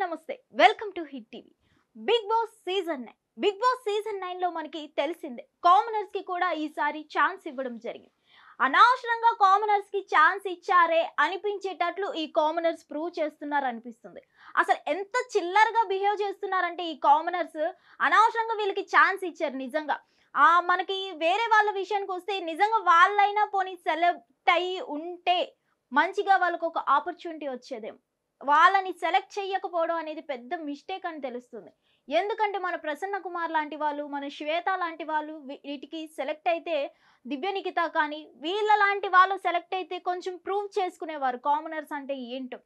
నమస్తే welcome to hit TV. Bigg Boss season 9. Bigg Boss season 9 లో మనకి తెలిసిందే కామనర్స్ కి కూడా ఈసారి ఛాన్స్ ఇవ్వడం జరిగింది. అనవసరంగా కామనర్స్ కి ఛాన్స్ ఇచ్చారే అనిపించేటట్లు ఈ కామనర్స్ ప్రూవ్ చేస్తున్నారు అనిపిస్తుంది. అసలు ఎంత చిల్లరగా బిహేవ్ చేస్తున్నారంటే ఈ కామనర్స్ అనవసరంగా వీళ్ళకి ఛాన్స్ ఇచ్చారు నిజంగా. మనకి వేరే వాళ్ళ విషయానికి వస్తే నిజంగా వాళ్ళైనా పోనీ సెలెక్ట్ అయ్యి ఉంటే మంచిగా వాళ్ళకు ఒక ఆపర్చునిటీ వచ్చేదేమో. వాళ్ళని సెలెక్ట్ చేయకపోవడం అనేది పెద్ద మిస్టేక్ అని తెలుస్తుంది. ఎందుకంటే మన ప్రసన్న కుమార్ లాంటి వాళ్ళు, మన శ్వేత లాంటి వాళ్ళు వీటికి సెలెక్ట్ అయితే, దివ్య నిఖిత కానీ వీళ్ళ లాంటి వాళ్ళు సెలెక్ట్ అయితే కొంచెం ప్రూవ్ చేసుకునేవారు కామనర్స్ అంటే ఏంటో.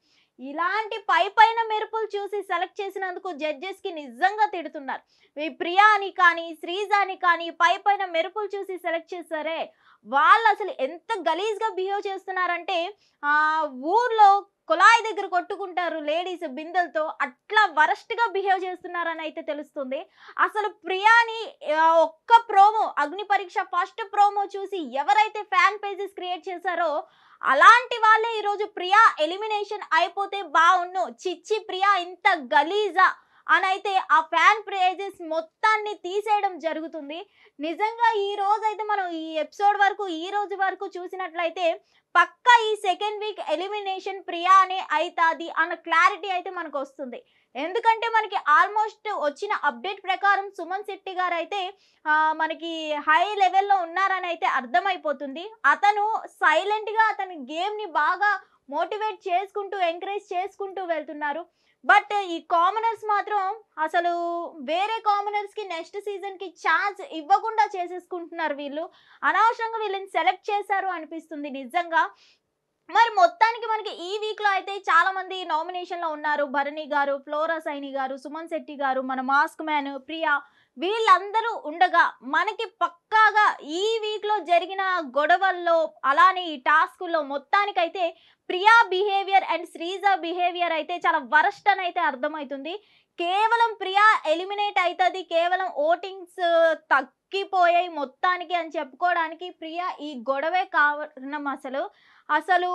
ఇలాంటి పైన మెరుపులు చూసి సెలెక్ట్ చేసినందుకు జడ్జెస్ కి నిజంగా తిడుతున్నారు. ఈ ప్రియా అని కానీ శ్రీజ అని కానీ పైన మెరుపులు చూసి సెలెక్ట్ చేశారే, వాళ్ళు అసలు ఎంత గలీజ్ గా బిహేవ్ చేస్తున్నారంటే ఊర్లో కుళాయి దగ్గర కొట్టుకుంటారు లేడీస్ బిందెలతో, అట్లా వరస్ట్ గా బిహేవ్ చేస్తున్నారని అయితే తెలుస్తుంది. అసలు ప్రియాని ఒక్క ప్రోమో అగ్ని పరీక్ష ఫస్ట్ ప్రోమో చూసి ఎవరైతే ఫ్యాన్ పేజెస్ క్రియేట్ చేశారో అలాంటి వాళ్ళే ఈరోజు ప్రియా ఎలిమినేషన్ అయిపోతే బాగుండు, చిచ్చి ప్రియా ఇంత గలీజా అని అయితే ఆ ఫ్యాన్ పేజెస్ మొత్తాన్ని తీసేయడం జరుగుతుంది. నిజంగా ఈ రోజు అయితే మనం ఈ ఎపిసోడ్ వరకు ఈ రోజు వరకు చూసినట్లయితే పక్కా ఈ సెకండ్ వీక్ ఎలిమినేషన్ ప్రియా అనే అవుతుంది అన్న క్లారిటీ అయితే మనకు వస్తుంది. ఎందుకంటే మనకి ఆల్మోస్ట్ వచ్చిన అప్డేట్ ప్రకారం సుమన్ శెట్టి గారు అయితే మనకి హై లెవెల్లో ఉన్నారని అయితే అర్థమైపోతుంది. అతను సైలెంట్ గా అతని గేమ్ ని బాగా మోటివేట్ చేసుకుంటూ ఎంకరేజ్ చేసుకుంటూ వెళ్తున్నారు. బట్ ఈ కామనర్స్ మాత్రం అసలు వేరే కామనర్స్ కి నెక్స్ట్ సీజన్ కి ఛాన్స్ ఇవ్వకుండా చేసేసుకుంటున్నారు. వీళ్ళు అనవసరంగా వీళ్ళని సెలెక్ట్ చేశారు అనిపిస్తుంది నిజంగా. మరి మొత్తానికి మనకి ఈ వీక్ లో అయితే చాలా మంది నామినేషన్ లో ఉన్నారు. భరణి గారు, ఫ్లోరా సైని గారు, సుమన్ శెట్టి గారు, మన మాస్క్ మ్యాన్, ప్రియా, వీళ్ళందరూ ఉండగా మనకి పక్కాగా ఈ వీక్ లో జరిగిన గొడవల్లో అలానే ఈ టాస్కుల్లో మొత్తానికైతే Priya behaviour and Sreeja behaviour అయితే చాలా వరస్ట్ అని అయితే అర్థమవుతుంది. కేవలం ప్రియా ఎలిమినేట్ అవుతుంది, కేవలం ఓటింగ్స్ తగ్గిపోయాయి మొత్తానికి అని చెప్పుకోవడానికి ప్రియా ఈ గొడవే కారణం. అసలు అసలు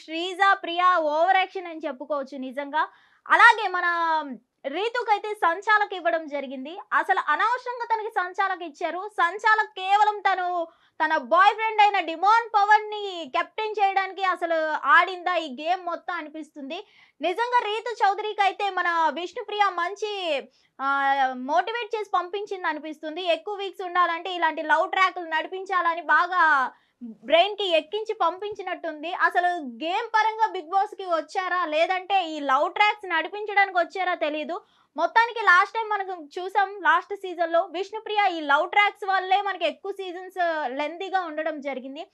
శ్రీజ ప్రియా ఓవర్ యాక్షన్ అని చెప్పుకోవచ్చు నిజంగా. అలాగే మన రీతుకైతే సంచాలక్ ఇవ్వడం జరిగింది. అసలు అనవసరంగా తనకి సంచాలక్ ఇచ్చారు. సంచాలక్ కేవలం తన బాయ్ ఫ్రెండ్ అయిన డిమాన్ పవన్ ని కెప్టెన్ చేయడానికి అసలు ఆడిందా ఈ గేమ్ మొత్తం అనిపిస్తుంది. నిజంగా రీతు చౌదరికి అయితే మన విష్ణుప్రియ మంచి మోటివేట్ చేసి పంపించింది అనిపిస్తుంది. ఎక్కువ వీక్స్ ఉండాలంటే ఇలాంటి లవ్ ట్రాక్లు నడిపించాలని బాగా బ్రెయిన్ కి ఎక్కించి పంపించినట్టుంది. అసలు గేమ్ పరంగా బిగ్ బాస్ కి వచ్చారా లేదంటే ఈ లవ్ ట్రాక్స్ నడిపించడానికి వచ్చారా తెలియదు. మొత్తానికి లాస్ట్ టైం మనకు చూసాం లాస్ట్ సీజన్ లో విష్ణుప్రియ ఈ లవ్ ట్రాక్స్ వల్లే మనకి ఎక్కువ సీజన్స్ లెంతీగా ఉండడం జరిగింది.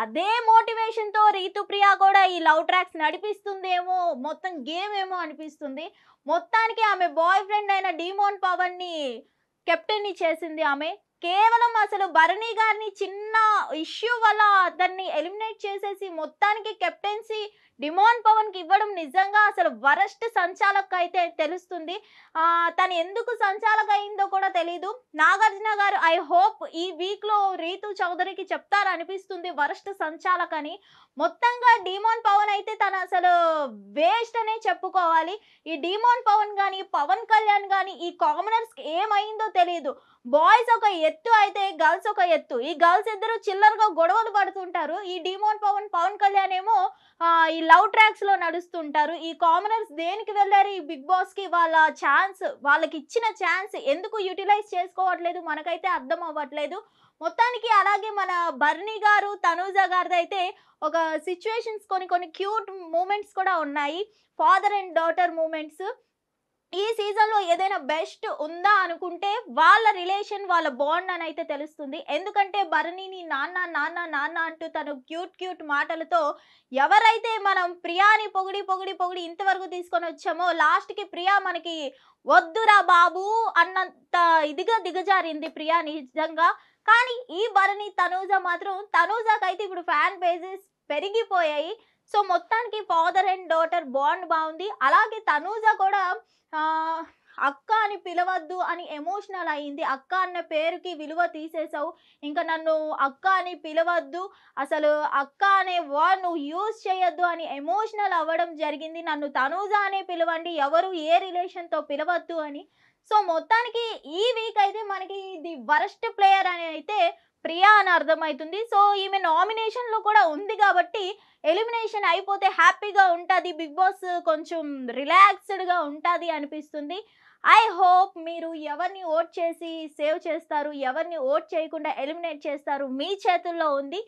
అదే మోటివేషన్ తో రీతుప్రియ కూడా ఈ లవ్ ట్రాక్స్ నడిపిస్తుందేమో, మొత్తం గేమ్ ఏమో అనిపిస్తుంది. మొత్తానికి ఆమె బాయ్ ఫ్రెండ్ అయిన డిమోన్ పవన్ ని కెప్టెన్ ని చేసింది ఆమె. కేవలం అసలు భరణి గారిని చిన్న ఇష్యూ వల్ల అతన్ని ఎలిమినేట్ చేసేసి మొత్తానికి కెప్టెన్సీ డిమోన్ పవన్ కి ఇవ్వడం నిజంగా అసలు వరస్ట్ సంచాలక్ అయితే తెలుస్తుంది. తను ఎందుకు సంచాలక అయిందో కూడా తెలీదు. నాగార్జున గారు ఐ హోప్ ఈ వీక్ లో రీతు చౌదరికి చెప్తారనిపిస్తుంది వరస్ట్ సంచాలక్ అని. మొత్తంగా డిమోన్ పవన్ అయితే తను అసలు వేస్ట్ అనే చెప్పుకోవాలి. ఈ డిమోన్ పవన్ గాని పవన్ కళ్యాణ్ గాని ఈ కామనర్స్ కి ఏమైందో తెలియదు. బాయ్స్ ఒక ఎత్తు అయితే గర్ల్స్ ఒక ఎత్తు. ఈ గర్ల్స్ ఇద్దరు చిల్లరగా గొడవలు పడుతుంటారు. ఈ డిమోన్ పవన్ కళ్యాణ్ ఏమో ఈ లవ్ ట్రాక్స్ లో నడుస్తుంటారు. ఈ కామనర్స్ దేనికి వెళ్ళారు ఈ బిగ్ బాస్ కి? వాళ్ళ ఛాన్స్, వాళ్ళకి ఇచ్చిన ఛాన్స్ ఎందుకు యూటిలైజ్ చేసుకోవట్లేదు మనకైతే అర్థం అవ్వట్లేదు మొత్తానికి. అలాగే మన బర్నీ గారు, తనూజ గారిది అయితే ఒక సిచ్యువేషన్స్ కొన్ని క్యూట్ మూమెంట్స్ కూడా ఉన్నాయి. Father and daughter moments. ఈ సీజన్ లో ఏదైనా బెస్ట్ ఉందా అనుకుంటే వాళ్ళ రిలేషన్, వాళ్ళ బాండ్ అని అయితే తెలుస్తుంది. ఎందుకంటే భరణిని నాన్న నాన్న నాన్న అంటూ తను క్యూట్ మాటలతో ఎవరైతే మనం ప్రియాని పొగిడి ఇంతవరకు తీసుకొని వచ్చామో లాస్ట్ కి ప్రియా మనకి వద్దురా బాబు అన్నంత ఇదిగా దిగజారింది ప్రియా నిజంగా. కానీ ఈ భరణి తనూజ మాత్రం, తనూజకైతే ఇప్పుడు ఫ్యాన్ బేసెస్ పెరిగిపోయాయి. సో మొత్తానికి ఫాదర్ అండ్ డాటర్ బాండ్ బాగుంది. అలాగే తనూజ కూడా అక్క అని పిలవద్దు అని ఎమోషనల్ అయింది. అక్క అన్న పేరుకి విలువ తీసేసావు, ఇంకా నన్ను అక్క అని పిలవద్దు, అసలు అక్క అనే వర్డ్ నువ్వు యూజ్ చేయొద్దు అని ఎమోషనల్ అవ్వడం జరిగింది. నన్ను తనూజ అనే పిలవండి, ఎవరు ఏ రిలేషన్తో పిలవద్దు అని. సో మొత్తానికి ఈ వీక్ అయితే మనకి ది వరస్ట్ ప్లేయర్ అని అయితే ప్రియా అని అర్థమవుతుంది. సో ఈమె నామినేషన్లో కూడా ఉంది కాబట్టి ఎలిమినేషన్ అయిపోతే హ్యాపీగా ఉంటుంది, బిగ్ బాస్ కొంచెం రిలాక్స్డ్గా ఉంటుంది అనిపిస్తుంది. ఐ హోప్ మీరు ఎవరిని ఓట్ చేసి సేవ్ చేస్తారు, ఎవరిని ఓట్ చేయకుండా ఎలిమినేట్ చేస్తారు, మీ చేతుల్లో ఉంది.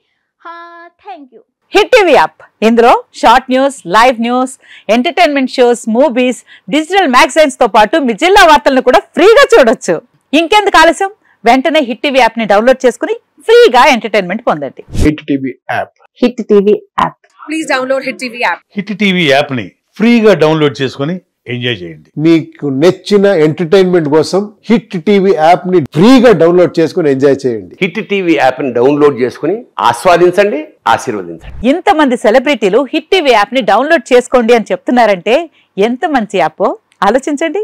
Thank you. Hit TV app, ఇందులో short news, live news, entertainment shows, movies, digital magazines తో పాటు మీ జిల్లా వార్తలను కూడా ఫ్రీగా చూడొచ్చు. ఇంకెందుకు ఆలస్యం, వెంటనే హిట్ టీవీ యాప్ ని డౌన్లోడ్ చేసుకుని ఫ్రీగా ఎంటర్టైన్మెంట్ పొందండి. Hit TV app. Hit TV app. Please download hit TV app. Hit TV app ని ఫ్రీగా డౌన్లోడ్ చేసుకుని ఎంజాయ్ చేయండి. మీకు నచ్చిన ఎంటర్టైన్మెంట్ కోసం హిట్ టీవీ యాప్ ని ఫ్రీగా డౌన్లోడ్ చేసుకుని ఎంజాయ్ చేయండి. హిట్ టీవీ యాప్ ని డౌన్లోడ్ చేసుకుని ఆస్వాదించండి, ఆశీర్వదించండి. ఇంతమంది సెలబ్రిటీలు హిట్ టీవీ యాప్ ని డౌన్లోడ్ చేసుకోండి అని చెప్తున్నారంటే ఎంత మంచి యాప్ ఆలోచించండి.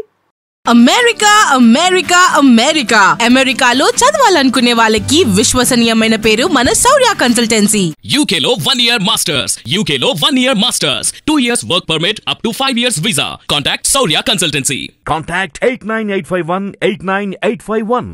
అమెరికా అమెరికా అమెరికా అమెరికాలో చదవాలనుకునే వాళ్ళకి విశ్వసనీయమైన పేరు మన శౌర్య కన్సల్టెన్సీ. UK లో 1 year masters, UK లో 1 year masters, 2 years work permit up to 5 years visa. Contact Saurya Consultancy. Contact 89851 89851.